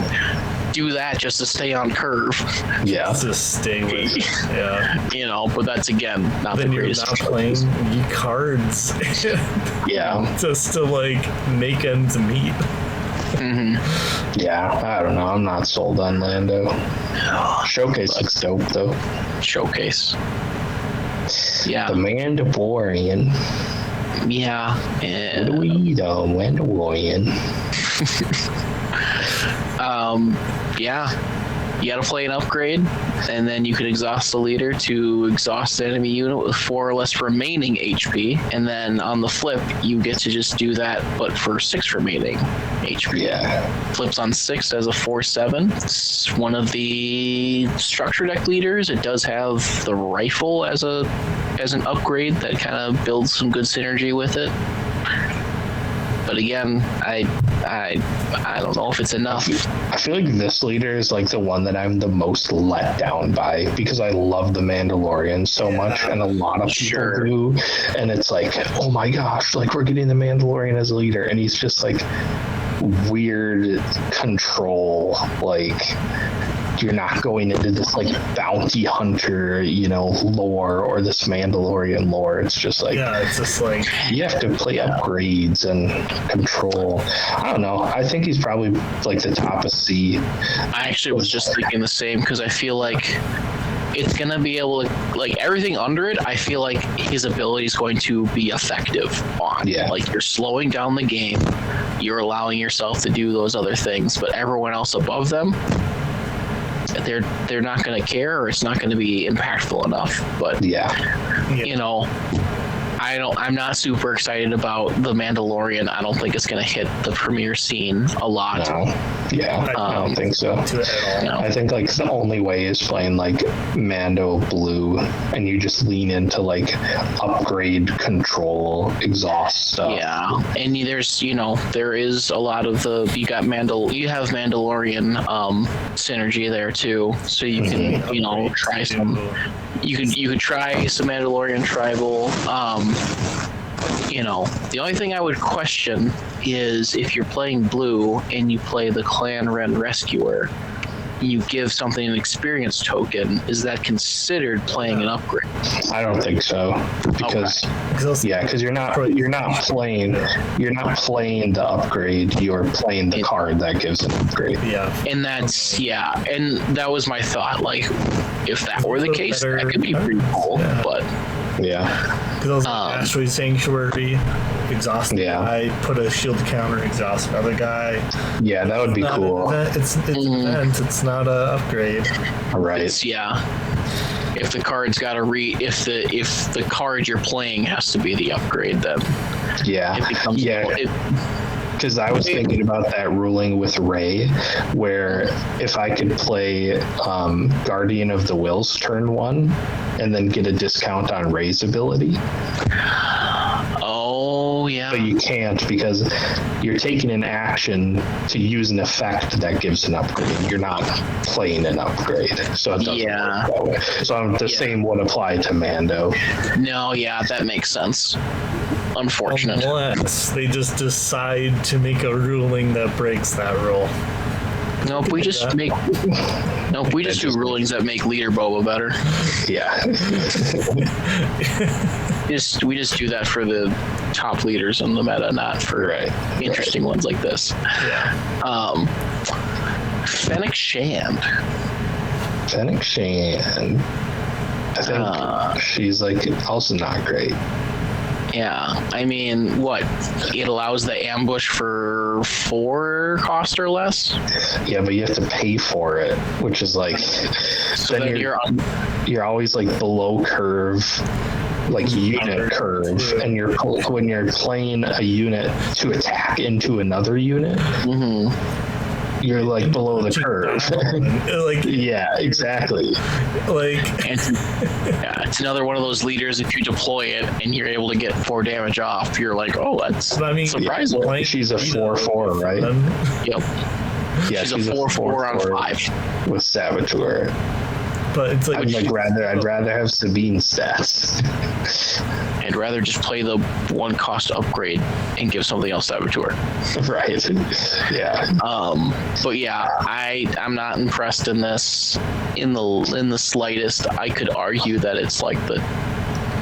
do that just to stay on curve. Yeah, just stay with it. Yeah, but that's again not then the greatest. You're not playing cards. Just to like make ends meet. Yeah, I don't know. I'm not sold on Lando. Showcase looks dope though. Showcase. Yeah. The Mandalorian. Yeah. What do we do, Mandalorian? Yeah. You gotta play an upgrade, and then you can exhaust the leader to exhaust the enemy unit with 4 or less remaining HP, and then on the flip, you get to just do that, but for 6 remaining HP. Yeah. Flips on 6 as a 4/7. It's one of the structure deck leaders. It does have the rifle as an upgrade that kind of builds some good synergy with it. But again, I don't know if it's enough. I feel like this leader is like the one that I'm the most let down by because I love the Mandalorian so much, and a lot of people do. And it's like, oh my gosh, like we're getting the Mandalorian as a leader, and he's just like weird control, like you're not going into this like bounty hunter, lore or this Mandalorian lore. It's just like, it's just like you have to play upgrades and control. I don't know. I think he's probably like the top of C. I actually was just thinking the same because I feel like it's gonna be able to, like, everything under it, I feel like his ability is going to be effective on. Yeah. Like, you're slowing down the game, you're allowing yourself to do those other things, but everyone else above them, they're not going to care, or it's not going to be impactful enough. But I'm not super excited about the Mandalorian. I don't think it's going to hit the premiere scene a lot. No. Yeah, I don't think so. I think like the only way is playing like Mando Blue, and you just lean into like upgrade, control, exhaust stuff. Yeah, and there is a lot of you have Mandalorian synergy there too, so you can try some. You could try some Mandalorian tribal. The only thing I would question is if you're playing blue and you play the Clan Ren Rescuer, you give something an experience token, is that considered playing an upgrade? I don't think so, because because you're not playing the upgrade. You're playing the card that gives an upgrade. Yeah, and that's and that was my thought. Like, if that were the case, that could be pretty cool. Yeah. But because Asteroid Sanctuary, exhaust guy, put a shield counter, exhaust another guy. Yeah, that would be cool. It's an event. It's not an upgrade. Right. If the card's got to if the card you're playing has to be the upgrade, then it becomes because I was thinking about that ruling with Ray, where if I could play Guardian of the Wills turn 1 and then get a discount on Ray's ability. Oh, yeah. But you can't, because you're taking an action to use an effect that gives an upgrade. You're not playing an upgrade. So it doesn't work that way. So the same would apply to Mando. No, that makes sense. Unfortunate. Unless they just decide to make a ruling that breaks that rule. No, if we just do rulings that make Leader Boba better. Yeah. We just do that for the top leaders in the meta, not for interesting ones like this. Yeah. Fennec Shand. I think she's also not great. Yeah, I mean, it allows the ambush for 4 cost or less? Yeah, but you have to pay for it, which is so then you're always below curve, unit curve, and when you're playing a unit to attack into another unit, you're below the curve. Yeah, exactly. It's another one of those leaders. If you deploy it and you're able to get 4 damage off, you're like, oh, that's surprising. She's a 4/4, right? Yep. Yeah, she's a 4/4 on 5 with Saboteur. But it's I'd rather have Sabine stats. I'd rather just play the 1 cost upgrade and give something else Saboteur. Right. Yeah. But I'm not impressed in this in the slightest. I could argue that it's the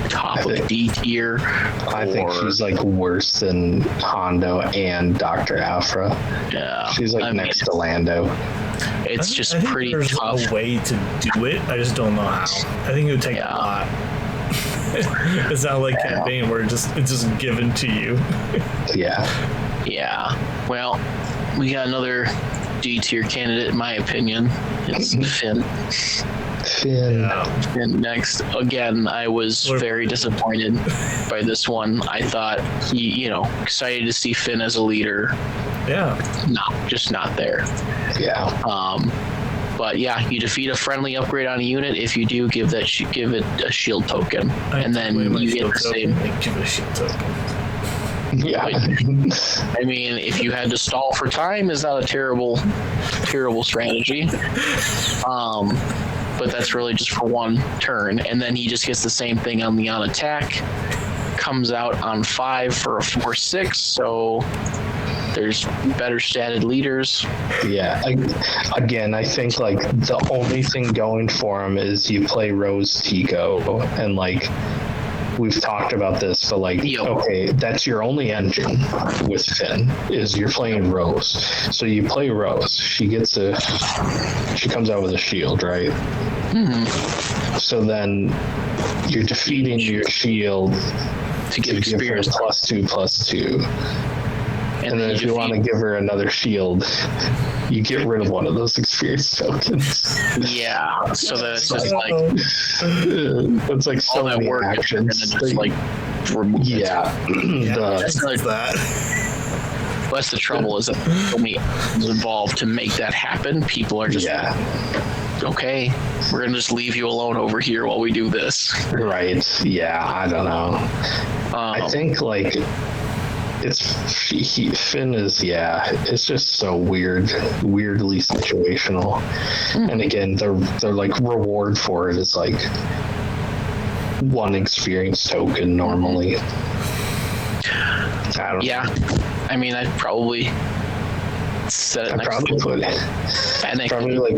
top of D tier. I think she's worse than Hondo and Dr. Afra. Yeah. She's next to Lando. It's just pretty there's tough. a way to do it. I just don't know how. I think it would take a lot. It's not like campaign where it's just given to you. Yeah. Well, we got another D tier candidate, in my opinion. It's Finn. And next, again, I was very disappointed by this one. I thought excited to see Finn as a leader. Yeah. Not there. Yeah. But you defeat a friendly upgrade on a unit. If you do, give it a shield token, and then you get the same. Give it a shield token. Yeah. I mean, if you had to stall for time, is not a terrible strategy. But that's really just for 1 turn, and then he just gets the same thing on the attack. Comes out on 5 for a 4/6, so there's better statted leaders. Yeah. Again, I think the only thing going for him is you play Rose Tico, and we've talked about this, but okay, that's your only engine with Finn, is you're playing Rose. So you play Rose. She comes out with a shield, right? So then you're defeating your shield to give experience +2/+2. And then if you want to give her another shield, you get rid of one of those experience tokens. Yeah, so that it's just it's so all that many work actions. And just remove it. That's the trouble, is that so many is involved to make that happen. People are just okay, we're gonna just leave you alone over here while we do this. Right. Yeah, I don't know. I think Finn is it's just so weirdly situational. And again, their reward for it is 1 experience token normally. I don't know. I mean, I'd probably set it next probably to put Fennec. Probably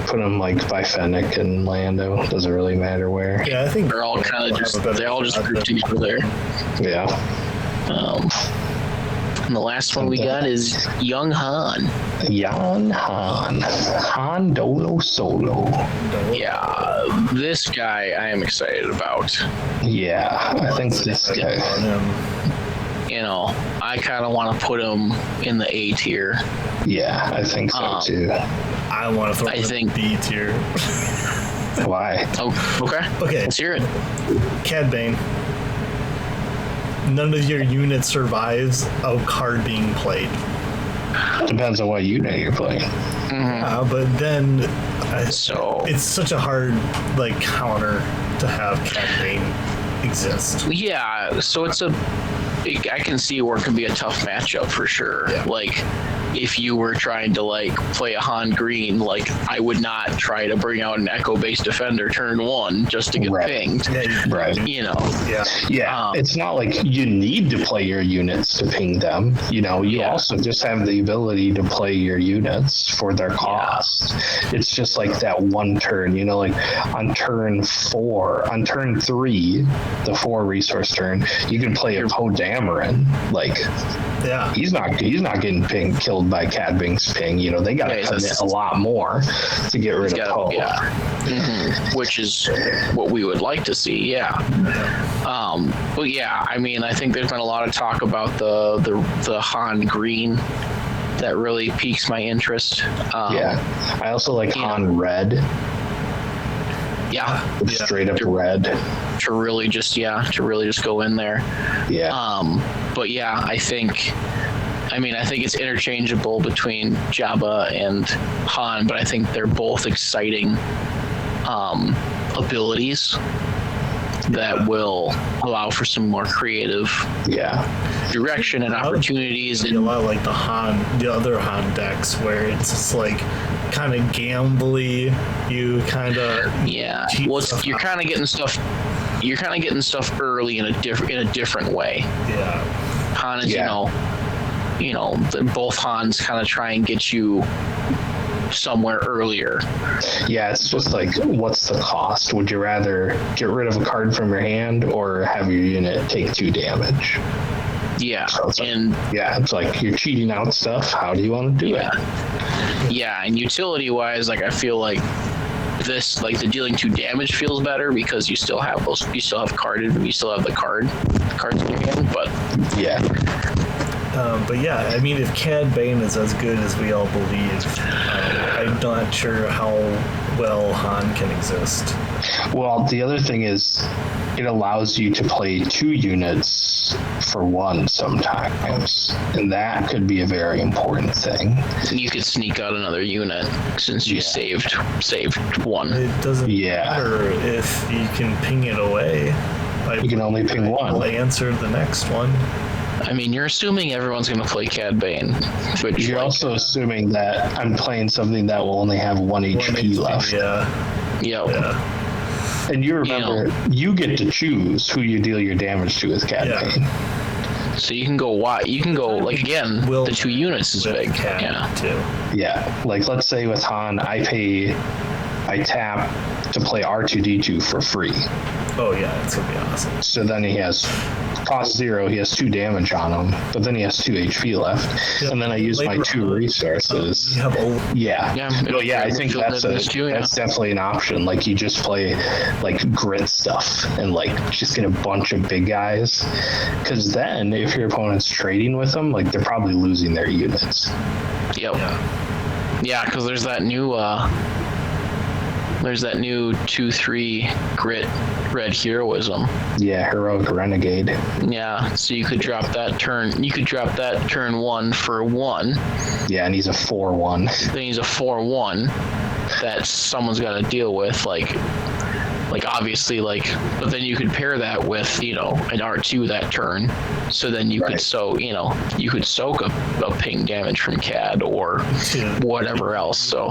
put him like by Fennec and Lando. Doesn't really matter where. Yeah, I think They're all kind of they all just group together there. Yeah. And the last one we got is Young Han. Jan Han. Han Dolo Solo. Yeah, this guy I am excited about. Yeah, I think this guy. You know, I kind of want to put him in the A tier. Yeah, I think so too. I want to throw him in B tier. Why? Oh, okay. Okay. Let's hear it. Cad Bane. None of your unit survives a card being played. Depends on what unit you're playing. But then So it's such a hard counter to have Cad Bane exist. yeah, so I can see where it can be a tough matchup for sure. Yeah. Like, if you were trying to play a Han Green, I would not try to bring out an Echo-based defender turn 1 just to get pinged. Yeah, Right. You know. Yeah. Yeah, it's not like you need to play your units to ping them. You know, you also just have the ability to play your units for their cost. It's just like that one turn, you know, like on turn 3, the 4 resource turn, you can play a Poe Dameron. Yeah. He's not getting killed by Cad Bane's ping. You know, they got to commit a lot more to get rid of Poe. Yeah. Which is what we would like to see. Yeah. But yeah, I mean, I think there's been a lot of talk about the Han Green that really piques my interest. I also like Han Red. Yeah. Straight up red. To really just go in there. Yeah. But yeah, I think it's interchangeable between Jabba and Han, but I think they're both exciting abilities that will allow for some more creative direction and opportunities. A lot like the other Han decks where it's just kind of gambly. You kind of you're kind of getting stuff. You're kind of getting stuff early in a different way. Yeah. Han is both Hans kind of try and get you somewhere earlier. Yeah, it's just what's the cost? Would you rather get rid of a card from your hand or have your unit take 2 damage? Yeah, so it's it's you're cheating out stuff. How do you want to do it? Yeah, and utility wise, I feel like this, the dealing 2 damage feels better because you still have the cards in your hand. But I mean, if Cad Bane is as good as we all believe, I'm not sure how well Han can exist. Well, the other thing is it allows you to play 2 units for 1 sometimes, and that could be a very important thing. You could sneak out another unit since you saved 1. It doesn't matter if you can ping it away. You can only ping 1. I'll answer the next one. I mean, you're assuming everyone's going to play Cad Bane. But you're also assuming that I'm playing something that will only have 1 HP left. Yeah. And you remember, you get to choose who you deal your damage to with Cad Bane. So you can go wide. You can go, again, the 2 units is big. Too. Yeah. Let's say with Han, I tap to play R2-D2 for free. Oh, yeah, it's going to be awesome. So then he has cost 0, he has 2 damage on him, but then he has 2 HP left. Yep. And then I use my 2 resources. I think that's definitely an option. You just play grit stuff and just get a bunch of big guys. Because then if your opponent's trading with them, they're probably losing their units. Yep. Yeah, because there's that new 2/3 grit red heroism. Yeah, heroic renegade. Yeah, so you could drop that turn 1 for 1. Yeah, and he's a 4/1. Then he's a 4/1 that someone's got to deal with. like obviously like, but then you could pair that with, you know, an R2 that turn, so then you could soak, you know, you could soak a ping damage from CAD or whatever else. So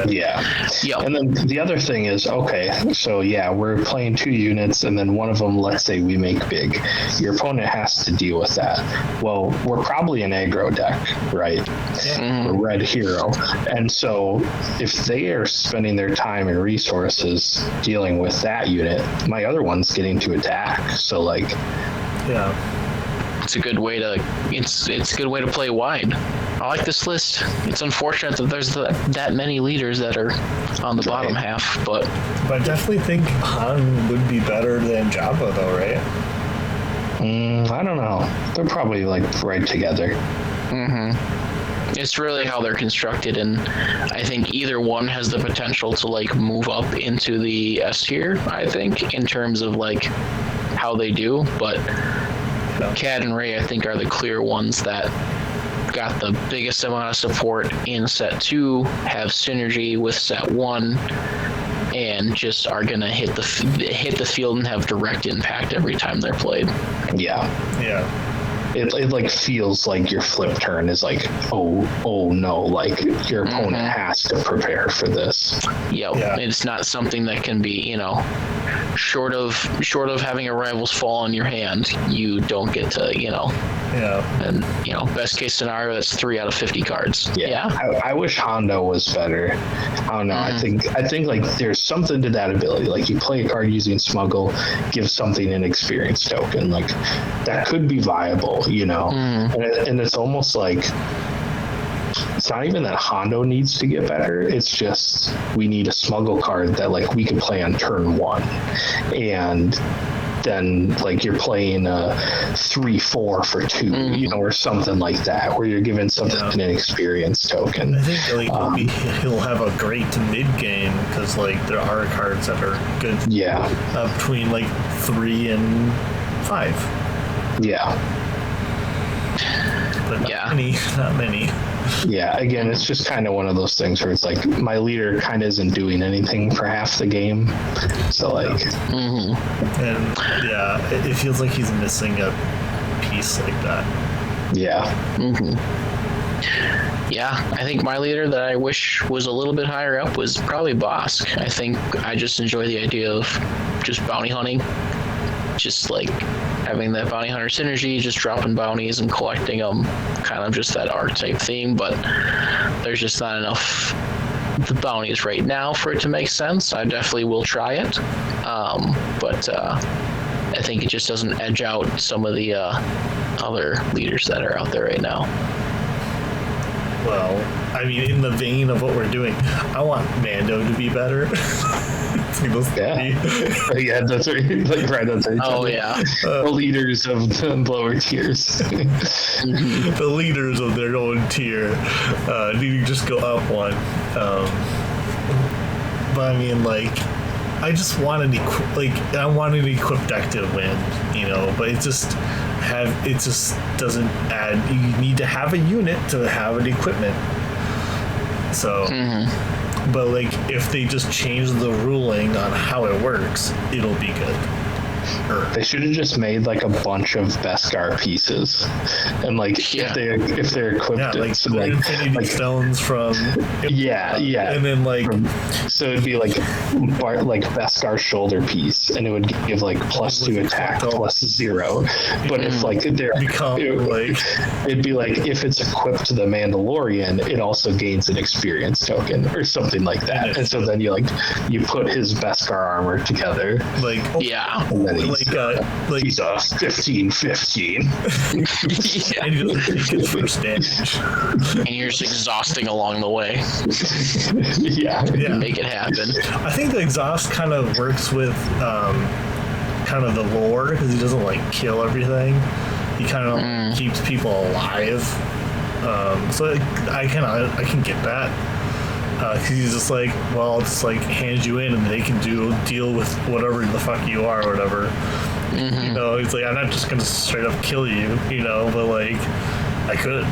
yeah. Yep. And then the other thing is, okay, so yeah, we're playing 2 units, and then one of them, let's say we make big. Your opponent has to deal with that. Well, we're probably an aggro deck, right? Mm-hmm. We're red hero. And so if they are spending their time and resources dealing with that unit, my other one's getting to attack. So like, Yeah. it's a good way to it's a good way to play wide. I like this list. It's unfortunate that there's that many leaders that are on the bottom half, but I definitely think Han would be better than Jabba, though, right? I don't know. They're probably like right together. it's really how they're constructed, and I think either one has the potential to like move up into the S tier, I think, in terms of like how they do, but Cad and Ray I think are the clear ones that got the biggest amount of support in set 2, have synergy with set 1, and just are gonna hit the field and have direct impact every time they're played. Yeah. It like feels like your flip turn is like, oh no, like your opponent has to prepare for this. Yeah. It's not something that can be, you know, short of having a rival's fall on your hand, you don't get to, you know. And you know, best case scenario, that's 3 out of 50 cards. I wish Hondo was better. I don't know. I think like there's something to that ability. Like you play a card using smuggle, give something an experience token. Like that could be viable, you know. And it's almost like it's not even that Hondo needs to get better. It's just we need a smuggle card that like we can play on turn 1, and then like you're playing a 3/4 for 2, you know, or something like that, where you're giving something an experience token. I think like he'll have a great mid game because like there are cards that are good. Between like 3 and 5. But not many. Yeah, again, it's just kind of one of those things where it's like my leader kind of isn't doing anything for half the game. So like, and it feels like he's missing a piece like that. I think my leader that I wish was a little bit higher up was probably Bosk. I think I just enjoy the idea of just bounty hunting, just like having that bounty hunter synergy, just dropping bounties and collecting them, kind of just that art type theme, but there's just not enough the bounties right now for it to make sense. I definitely will try it, but I think it just doesn't edge out some of the other leaders that are out there right now. Well, I mean, in the vein of what we're doing, I want Mando to be better. That's right. The leaders of the lower tiers. The leaders of their own tier need to just go up one. But I mean, like, I just want an equipped deck to win, you know. But it just doesn't add. You need to have a unit to have an equipment. So. But like, if they just change the ruling on how it works, it'll be good. They should have just made like a bunch of Beskar pieces, and like if they're equipped, like so like infinity stones from and then like so it'd be like Beskar shoulder piece, and it would give like +2 attack, +0. But if like it'd be like if it's equipped to the Mandalorian, it also gains an experience token or something like that, and so then you put his Beskar armor together, and then he's a 15/15. And he doesn't take his first damage. And you're just exhausting along the way. Make it happen. I think the exhaust kind of works with kind of the lore, because he doesn't like kill everything. He kind of keeps people alive. So I can get that. Because he's just like, well, I'll just like hand you in and they can deal with whatever the fuck you are or whatever. You know, he's like, I'm not just gonna straight up kill you, you know, but like I could.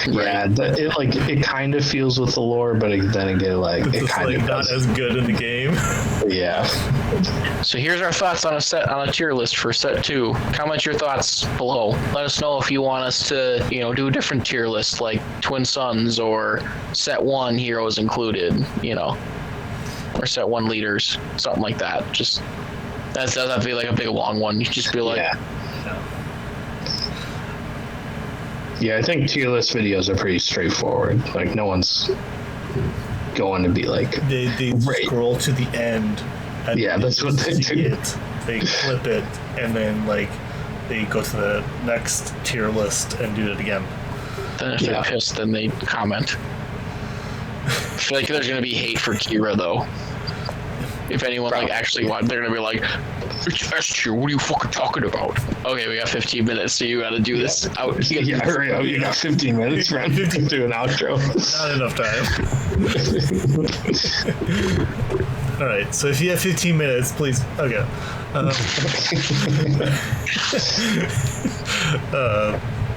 Yeah, it kind of feels with the lore, but then again, like It's it just kind like of not as good in the game. Yeah. So here's our thoughts on a tier list for set 2. Comment your thoughts below. Let us know if you want us to, do a different tier list like Twin Suns or set 1 heroes included, or set 1 leaders, something like that. Just that doesn't have to be like a big long one. You just be like, Yeah, I think tier list videos are pretty straightforward. Like no one's going to be like They scroll to the end. And that's what they do. They clip it, and then they go to the next tier list and do it again. then if they're pissed, then they comment. I feel like there's gonna be hate for Kira though. If anyone actually wants, they're gonna be like, "It's S tier. What are you fucking talking about?" Okay, we got 15 minutes, so you gotta do this out. Hurry up! You got 15 minutes, man. Do an outro. Not enough time. All right, so if you have 15 minutes, please. Okay.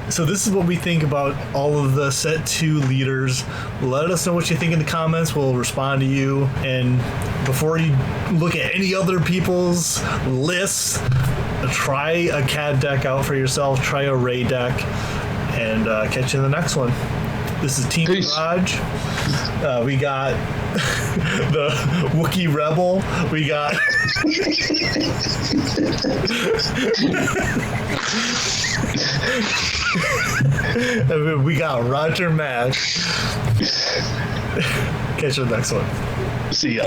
So this is what we think about all of the set 2 leaders. Let us know what you think in the comments. We'll respond to you. And before you look at any other people's lists, try a CAD deck out for yourself. Try a Ray deck, and catch you in the next one. This is Team Garage. We got the Wookiee Rebel. We got we got Roger Mash. Catch you in the next one. See ya.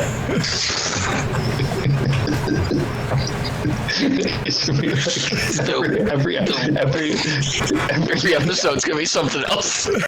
Every Every episode's gonna be something else.